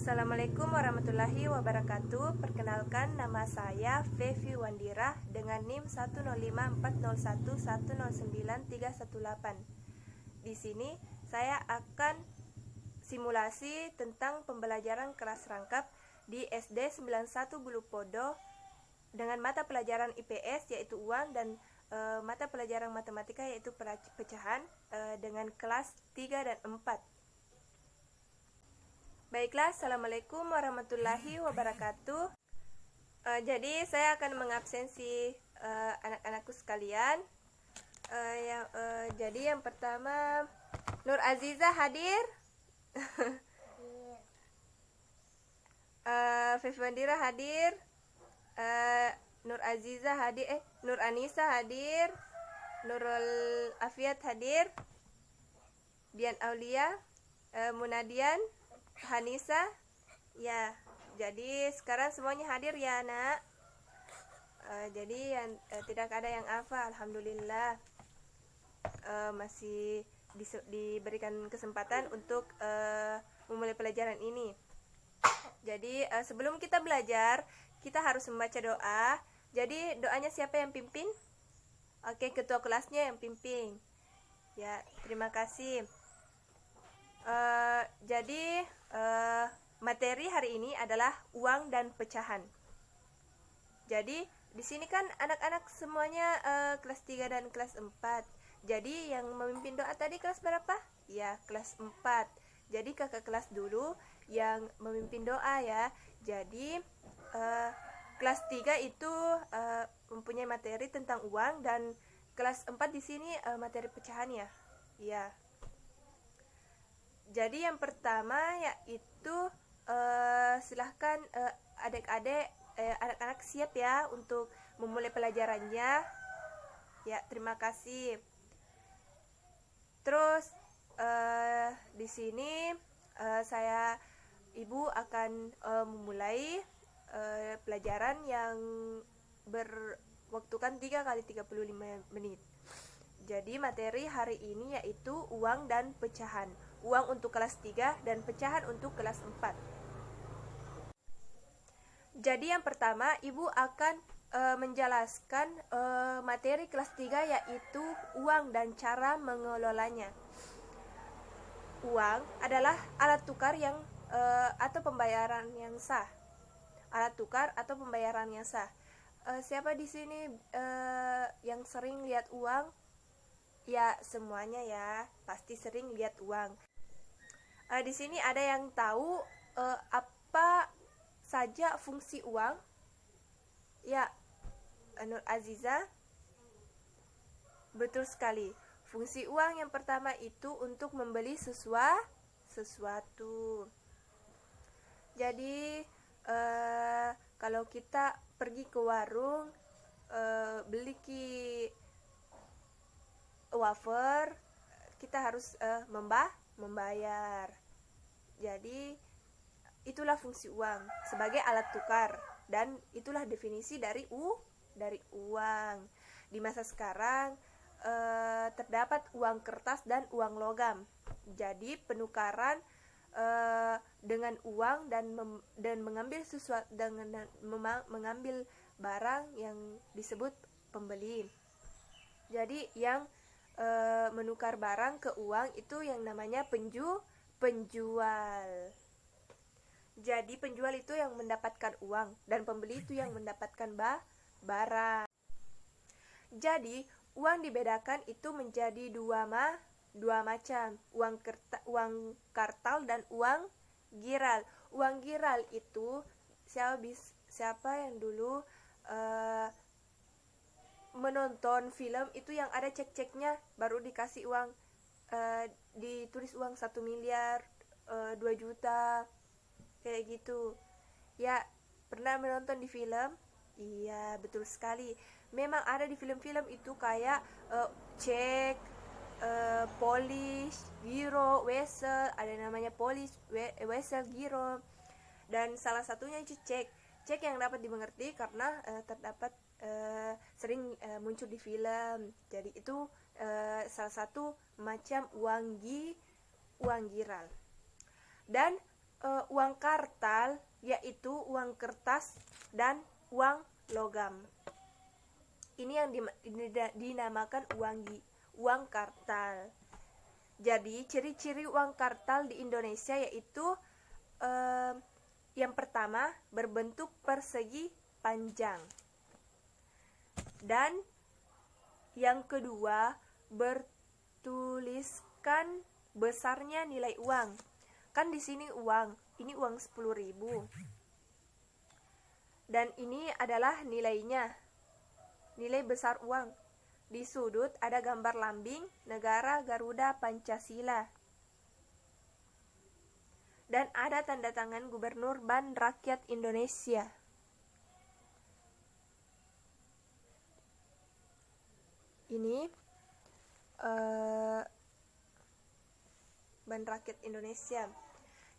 Assalamualaikum warahmatullahi wabarakatuh. Perkenalkan, nama saya Fevi Wandira dengan NIM 10540110938. Di sini saya akan simulasi tentang pembelajaran kelas rangkap di SD 91 Bulu Podo dengan mata pelajaran IPS yaitu uang dan mata pelajaran matematika yaitu pecahan dengan kelas 3 dan 4. Baiklah, Assalamualaikum warahmatullahi wabarakatuh. Jadi saya akan mengabsensi anak-anakku sekalian. Jadi yang pertama, Nur Aziza hadir. Fevi Wandira hadir. Nur Aziza hadir. Nur Anissa hadir. Nurul Afiat hadir. Dian Aulia, Munadian, Hanisa, ya. Jadi sekarang semuanya hadir ya, Nak. Jadi yang tidak ada yang hafal, alhamdulillah. Masih diberikan kesempatan untuk memulai pelajaran ini. Jadi sebelum kita belajar, kita harus membaca doa. Jadi doanya siapa yang pimpin? Oke, ketua kelasnya yang pimpin. Ya, terima kasih. Jadi materi hari ini adalah uang dan pecahan. Jadi di sini kan anak-anak semuanya kelas 3 dan kelas 4. Jadi yang memimpin doa tadi kelas berapa? Ya, kelas 4. Jadi kakak kelas dulu yang memimpin doa ya. Jadi kelas 3 itu mempunyai materi tentang uang dan kelas 4 di sini materi pecahan ya. Iya. Jadi yang pertama yaitu silahkan adik-adik anak-anak siap ya untuk memulai pelajarannya. Ya, terima kasih. Terus di sini Ibu akan memulai pelajaran yang berwaktukan 3 kali 35 menit. Jadi materi hari ini yaitu uang dan pecahan. Uang untuk kelas 3 dan pecahan untuk kelas 4. Jadi yang pertama, Ibu akan menjelaskan materi kelas 3 yaitu uang dan cara mengelolanya. Uang adalah alat tukar yang atau pembayaran yang sah. Alat tukar atau pembayaran yang sah. Siapa di sini yang sering lihat uang? Ya, semuanya ya, pasti sering lihat uang. Di sini ada yang tahu apa saja fungsi uang? Ya, Nur Aziza. Betul sekali. Fungsi uang yang pertama itu untuk membeli sesuatu. Jadi kalau kita pergi ke warung beli wafer, kita harus membayar. Jadi itulah fungsi uang sebagai alat tukar dan itulah definisi dari uang. Di masa sekarang terdapat uang kertas dan uang logam. Jadi penukaran dengan uang dan mengambil sesuatu dengan mengambil barang yang disebut pembeli. Jadi yang menukar barang ke uang itu yang namanya penjual. Jadi penjual itu yang mendapatkan uang dan pembeli itu yang mendapatkan barang. Jadi uang dibedakan itu menjadi dua macam, uang kartal dan uang giral. Uang giral itu siapa yang dulu menonton film itu yang ada cek-ceknya baru dikasih uang, ditulis uang 1 miliar, 2 juta kayak gitu ya. Pernah menonton di film? Iya, betul sekali. Memang ada di film-film itu kayak cek, polish, giro, wesel. Ada namanya polish, wesel, giro. Dan salah satunya itu cek yang dapat dimengerti karena terdapat sering muncul di film. Jadi itu salah satu macam uang giral. Dan uang kartal yaitu uang kertas dan uang logam. Ini yang dinamakan uang kartal. Jadi ciri-ciri uang kartal di Indonesia yaitu yang pertama berbentuk persegi panjang, dan yang kedua bertuliskan besarnya nilai uang. Kan di sini uang, ini uang 10.000. Dan ini adalah nilainya, nilai besar uang. Di sudut ada gambar lambing negara Garuda Pancasila. Dan ada tanda tangan Gubernur Bank Rakyat Indonesia. Ini Bank Rakyat Indonesia.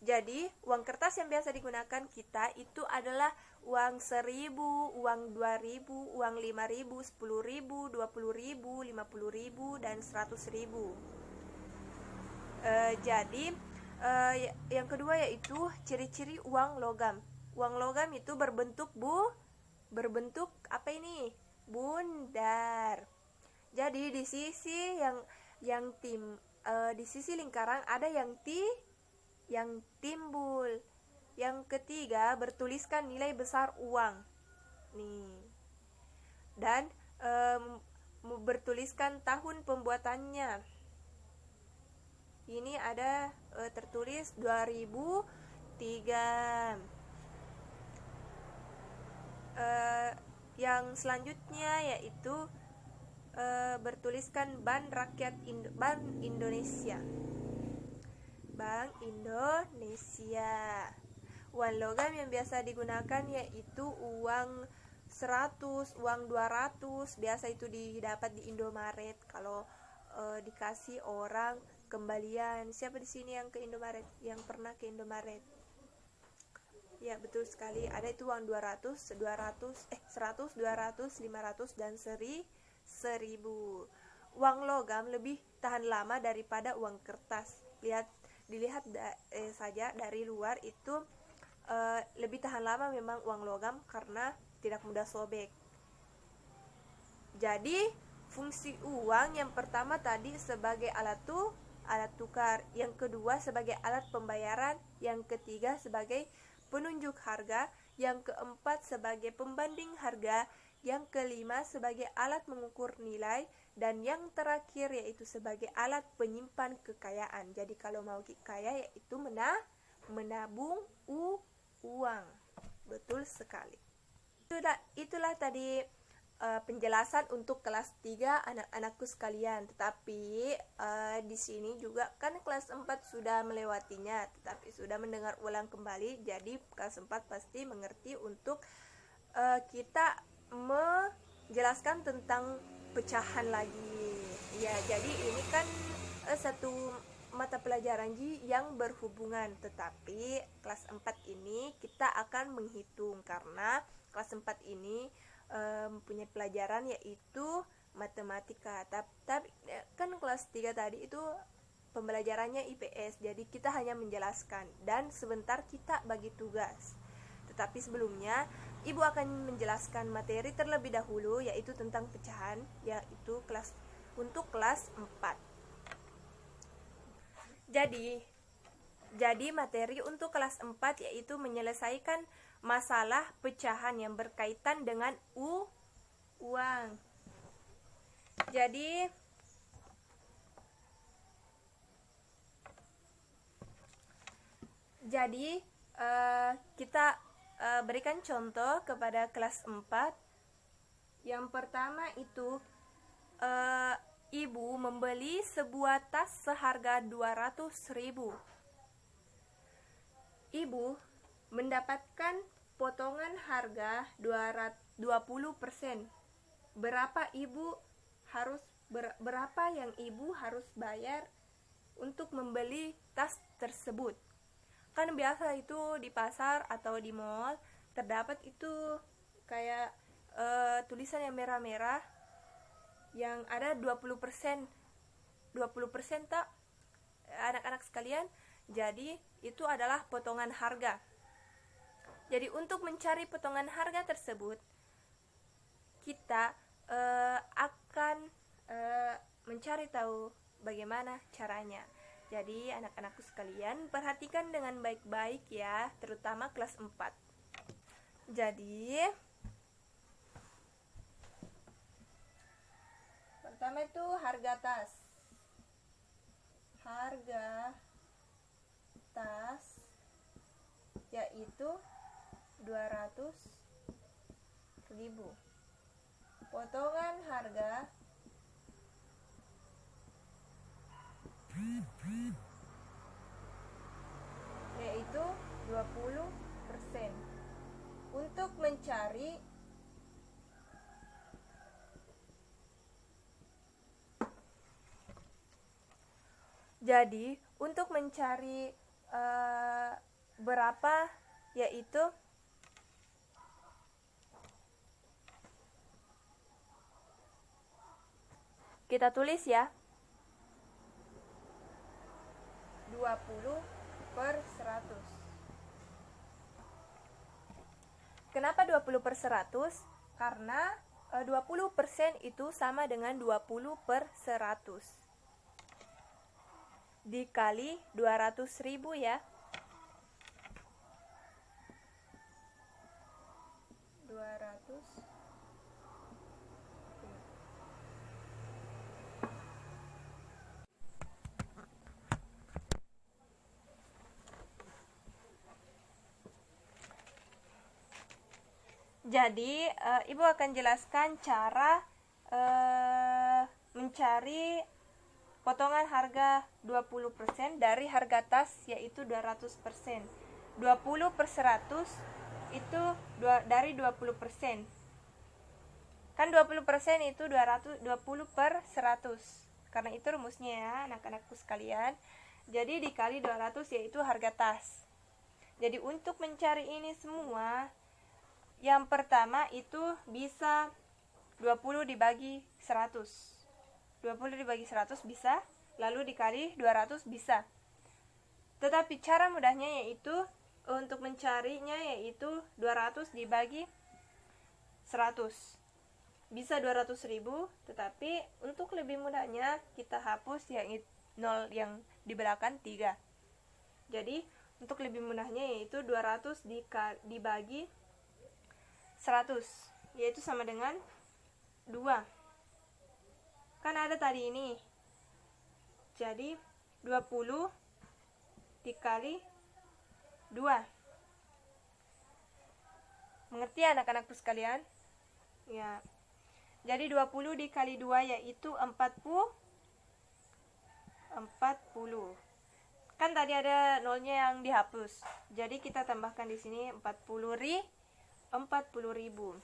Jadi uang kertas yang biasa digunakan kita itu adalah uang 1.000, uang 2.000, uang 5.000, 10.000, 20.000, 50.000, dan 100.000. Jadi yang kedua yaitu ciri-ciri uang logam. Uang logam itu berbentuk apa ini? Bundar. Jadi di sisi di sisi lingkaran ada yang timbul. Yang ketiga bertuliskan nilai besar uang. Nih. Dan bertuliskan tahun pembuatannya. Ini ada tertulis 2003. Yang selanjutnya yaitu bertuliskan Bank Indonesia. Bank Indonesia. Uang logam yang biasa digunakan yaitu uang 100, uang 200. Biasa itu didapat di Indomaret. Kalau dikasih orang kembalian. Siapa di sini yang ke Indomaret? Yang pernah ke Indomaret? Ya, betul sekali. Ada itu uang 100, 200, 500 dan 1.000. Uang logam lebih tahan lama daripada uang kertas. Dilihat saja dari luar itu lebih tahan lama memang uang logam karena tidak mudah sobek. Jadi fungsi uang yang pertama tadi sebagai alat tukar, yang kedua sebagai alat pembayaran, yang ketiga sebagai penunjuk harga, yang keempat sebagai pembanding harga, yang kelima sebagai alat mengukur nilai, dan yang terakhir yaitu sebagai alat penyimpan kekayaan. Jadi kalau mau kaya yaitu menabung uang. Betul sekali. Itulah tadi penjelasan untuk kelas 3 anak-anakku sekalian. Tetapi di sini juga kan kelas 4 sudah melewatinya, tetapi sudah mendengar ulang kembali. Jadi kelas 4 pasti mengerti untuk kita menjelaskan tentang pecahan lagi. Ya, jadi ini kan satu mata pelajaran yang berhubungan, tetapi kelas 4 ini kita akan menghitung karena kelas 4 ini mempunyai pelajaran yaitu matematika. Tapi kan kelas 3 tadi itu pembelajarannya IPS, jadi kita hanya menjelaskan dan sebentar kita bagi tugas. Tetapi sebelumnya Ibu akan menjelaskan materi terlebih dahulu yaitu tentang pecahan, yaitu untuk kelas 4. Jadi materi untuk kelas 4 yaitu menyelesaikan masalah pecahan yang berkaitan dengan uang. Jadi kita berikan contoh kepada kelas 4. Yang pertama itu Ibu membeli sebuah tas seharga 200.000. Ibu mendapatkan potongan harga 20%. Berapa yang Ibu harus bayar untuk membeli tas tersebut? Kan biasa itu di pasar atau di mall terdapat itu kayak tulisan yang merah-merah yang ada 20% tak anak-anak sekalian. Jadi itu adalah potongan harga. Jadi untuk mencari potongan harga tersebut, kita akan mencari tahu bagaimana caranya. Jadi anak-anakku sekalian, perhatikan dengan baik-baik ya, terutama kelas 4. Jadi pertama itu harga tas. Harga tas yaitu 200.000. Potongan harga yaitu 20%. Untuk mencari berapa, yaitu kita tulis ya, 20/100. Kenapa 20/100? Karena 20% itu sama dengan 20/100 dikali 200.000 ya. 200. Jadi Ibu akan jelaskan cara mencari potongan harga 20% dari harga tas, yaitu 200%. 20/100 itu dari 20%. Kan 20% itu 20/100. Karena itu rumusnya ya anak-anakku sekalian. Jadi dikali 200 yaitu harga tas. Jadi untuk mencari ini semua, yang pertama itu bisa 20 dibagi 100. 20 dibagi 100 bisa, lalu dikali 200 bisa. Tetapi cara mudahnya yaitu untuk mencarinya yaitu 200 dibagi 100. Bisa 200.000, tetapi untuk lebih mudahnya kita hapus yang 0 yang di belakang 3. Jadi untuk lebih mudahnya yaitu 200 dibagi 100, yaitu sama dengan 2. Kan ada tadi ini. Jadi 20 dikali 2. Mengerti anak-anakku sekalian? Ya. Jadi 20 dikali 2 yaitu 40. Kan tadi ada nolnya yang dihapus. Jadi kita tambahkan di sini 40.000.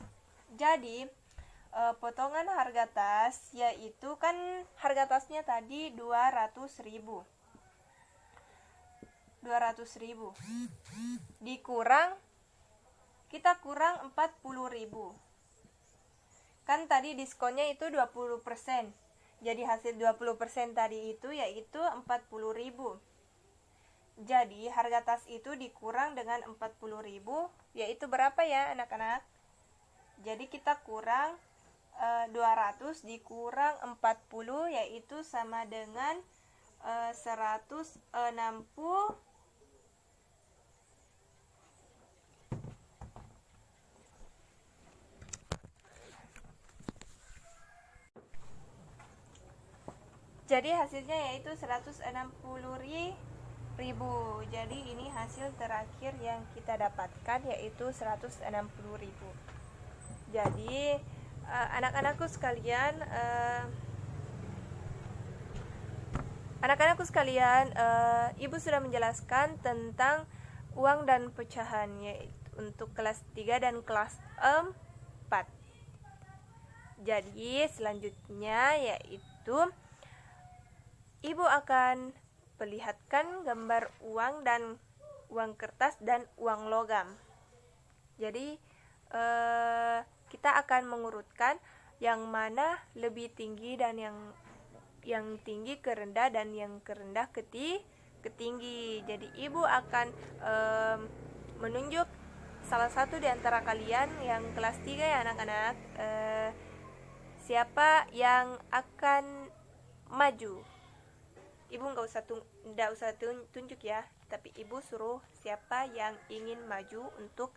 Jadi potongan harga tas yaitu, kan harga tasnya tadi 200.000. Dikurang, kita kurang 40.000. Kan tadi diskonnya itu 20%. Jadi hasil 20% tadi itu yaitu 40.000. Jadi harga tas itu dikurang dengan 40.000 yaitu berapa ya anak-anak? Jadi kita kurang 200 dikurang 40 yaitu sama dengan 160. Jadi hasilnya yaitu 160.000. Jadi ini hasil terakhir yang kita dapatkan yaitu 160.000. Jadi anak-anakku sekalian, Ibu sudah menjelaskan tentang uang dan pecahan yaitu untuk kelas 3 dan kelas 4. Jadi selanjutnya yaitu Ibu akan perlihatkan gambar uang dan uang kertas dan uang logam. Jadi kita akan mengurutkan yang mana lebih tinggi dan yang tinggi ke rendah dan yang ke rendah ke ke tinggi. Jadi ibu akan menunjuk salah satu di antara kalian yang kelas 3 ya anak-anak, siapa yang akan maju. Ibu nggak usah tunjuk ya, tapi ibu suruh siapa yang ingin maju untuk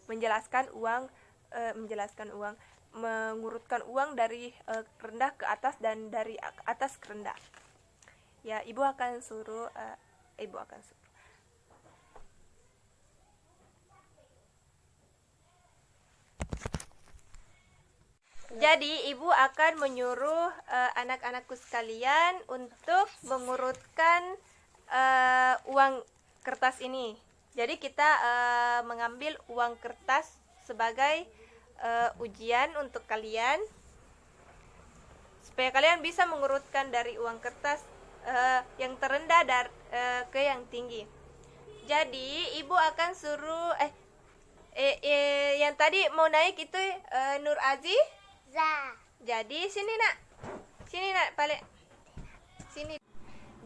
menjelaskan uang, mengurutkan uang dari rendah ke atas dan dari atas ke rendah. Ya, ibu akan suruh. Jadi ibu akan menyuruh anak-anakku sekalian untuk mengurutkan uang kertas ini. Jadi kita mengambil uang kertas sebagai ujian untuk kalian, supaya kalian bisa mengurutkan dari uang kertas yang terendah ke yang tinggi. Jadi ibu akan suruh yang tadi mau naik itu Nur Aziz. Jadi sini nak balik sini.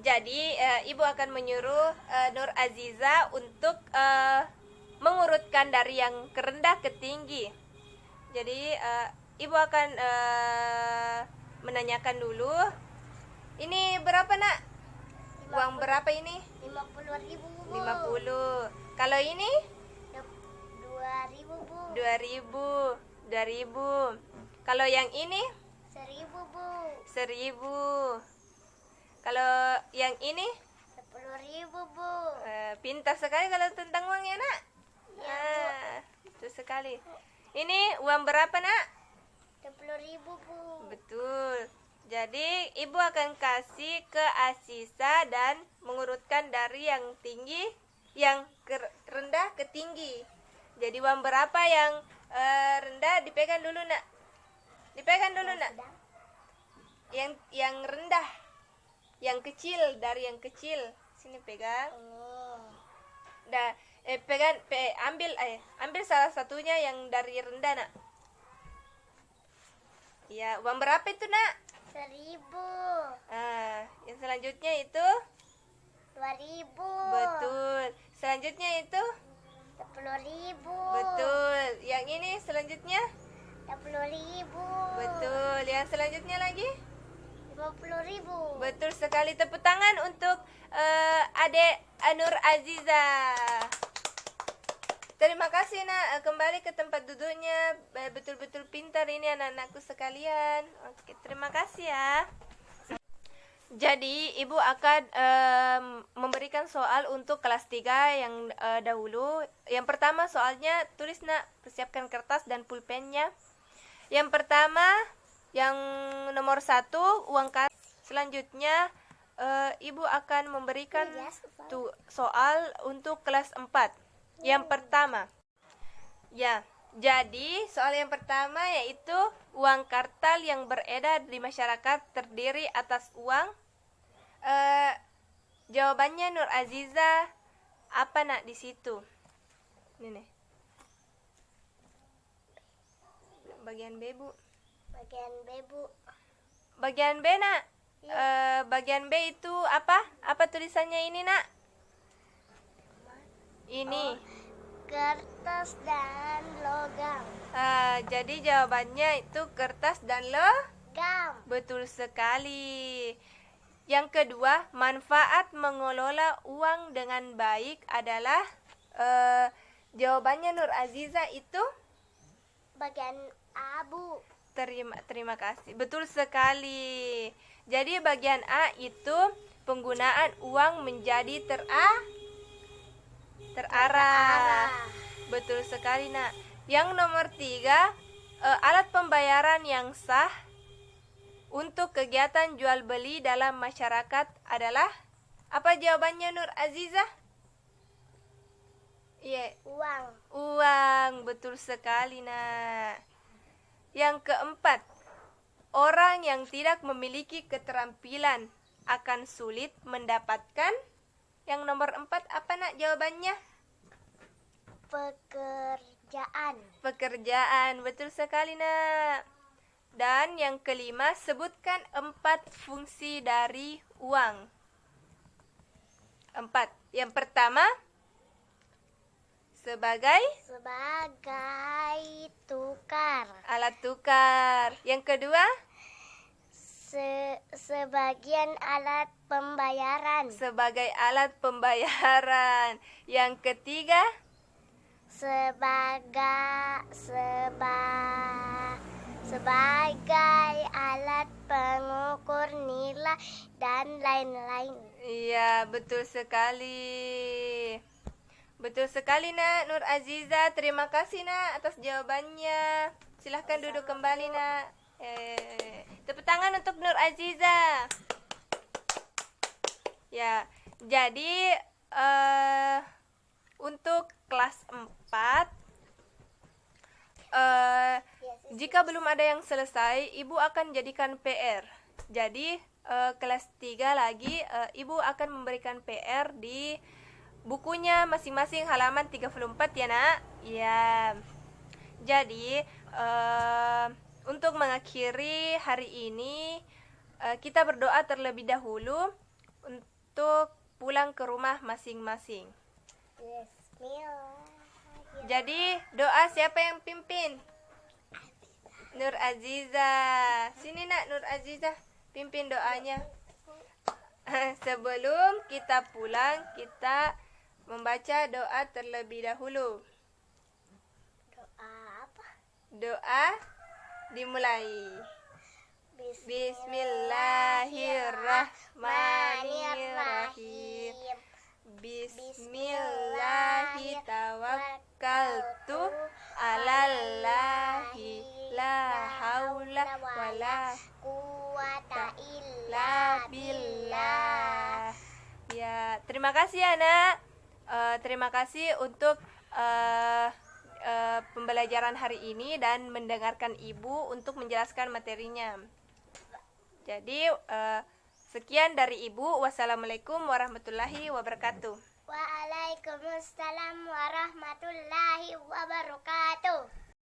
Jadi ibu akan menyuruh Nur Aziza untuk mengurutkan dari yang kerendah ke tinggi. Jadi ibu akan menanyakan dulu, ini berapa nak? 50. Uang berapa ini? 50.000 Bu. 50. Kalau ini? 2.000 Bu. 2.000. Kalau yang ini? 1.000 Bu. 1.000. Kalau yang ini? 10.000 Bu. Pintar sekali kalau tentang uang ya nak. Ya, betul sekali. Ini uang berapa nak? 10.000 Bu. Betul. Jadi ibu akan kasih ke Asisa dan mengurutkan dari yang tinggi, yang rendah ke tinggi. Jadi uang berapa yang rendah dipegang dulu nak. Dipegang dulu nak. Yang rendah, yang kecil, dari yang kecil. Sini pegang. Dah, ambil salah satunya yang dari rendah nak. Ya, uang berapa itu nak? 1.000. Yang selanjutnya itu 2.000. betul. Selanjutnya itu 10.000. betul. Yang ini selanjutnya 10.000. betul. Yang selanjutnya lagi 50.000. betul sekali. Tepuk tangan untuk Adek Nur Aziza. Terima kasih nak, kembali ke tempat duduknya. Betul-betul pintar ini anak-anakku sekalian. Oke, terima kasih ya. Jadi ibu akan memberikan soal untuk kelas 3 yang dahulu. Yang pertama soalnya tulis nak, persiapkan kertas dan pulpennya. Yang pertama, yang nomor 1 uang kas. Selanjutnya ibu akan memberikan soal untuk kelas 4. Yang pertama, ya, jadi soal yang pertama yaitu uang kartal yang beredar di masyarakat terdiri atas uang. Jawabannya Nur Aziza apa nak di situ? Ini nih. Bagian B Bu. Bagian B Bu. Bagian B nak. Bagian B itu apa? Apa tulisannya ini nak? Ini kertas dan logam. Jadi jawabannya itu kertas dan logam. Betul sekali. Yang kedua, manfaat mengelola uang dengan baik adalah jawabannya Nur Aziza itu bagian A Bu. Terima kasih. Betul sekali. Jadi bagian A itu penggunaan uang menjadi terarah. Betul sekali nak. Yang nomor 3, alat pembayaran yang sah untuk kegiatan jual beli dalam masyarakat adalah apa jawabannya Nur Aziza? Iya. Uang. Betul sekali nak. Yang keempat, orang yang tidak memiliki keterampilan akan sulit mendapatkan. Yang nomor 4 apa nak jawabannya? Pekerjaan. Betul sekali nak. Dan yang kelima, sebutkan 4 fungsi dari uang. 4. Yang pertama, sebagai tukar. alat tukar. Yang kedua, Sebagian alat pembayaran. sebagai alat pembayaran. Yang ketiga, sebagai alat pengukur nilai dan lain-lain. iya, betul sekali. Betul sekali, Nak. Nur Aziza, terima kasih, Nak, atas jawabannya. Silahkan duduk kembali, Nak. Tepuk tangan untuk Nur Aziza. Ya, jadi untuk kelas 4, jika belum ada yang selesai, Ibu akan jadikan PR. Jadi kelas 3 lagi, Ibu akan memberikan PR di bukunya masing-masing halaman 34 ya, Nak. Ya. Jadi untuk mengakhiri hari ini, kita berdoa terlebih dahulu untuk pulang ke rumah masing-masing. Bismillah. Jadi doa siapa yang pimpin? Nur Aziza. Sini, Nak, Nur Aziza, pimpin doanya. Sebelum kita pulang, kita membaca doa terlebih dahulu. Doa apa? Doa dimulai. Bismillahirrahmanirrahim. Bismillahi tawakkaltu alallahi la haula wala quwata illa billah. Ya, terima kasih ya, Nak. Terima kasih untuk pembelajaran hari ini dan mendengarkan Ibu untuk menjelaskan materinya. Jadi sekian dari Ibu. Wassalamualaikum warahmatullahi wabarakatuh. Waalaikumsalam warahmatullahi wabarakatuh.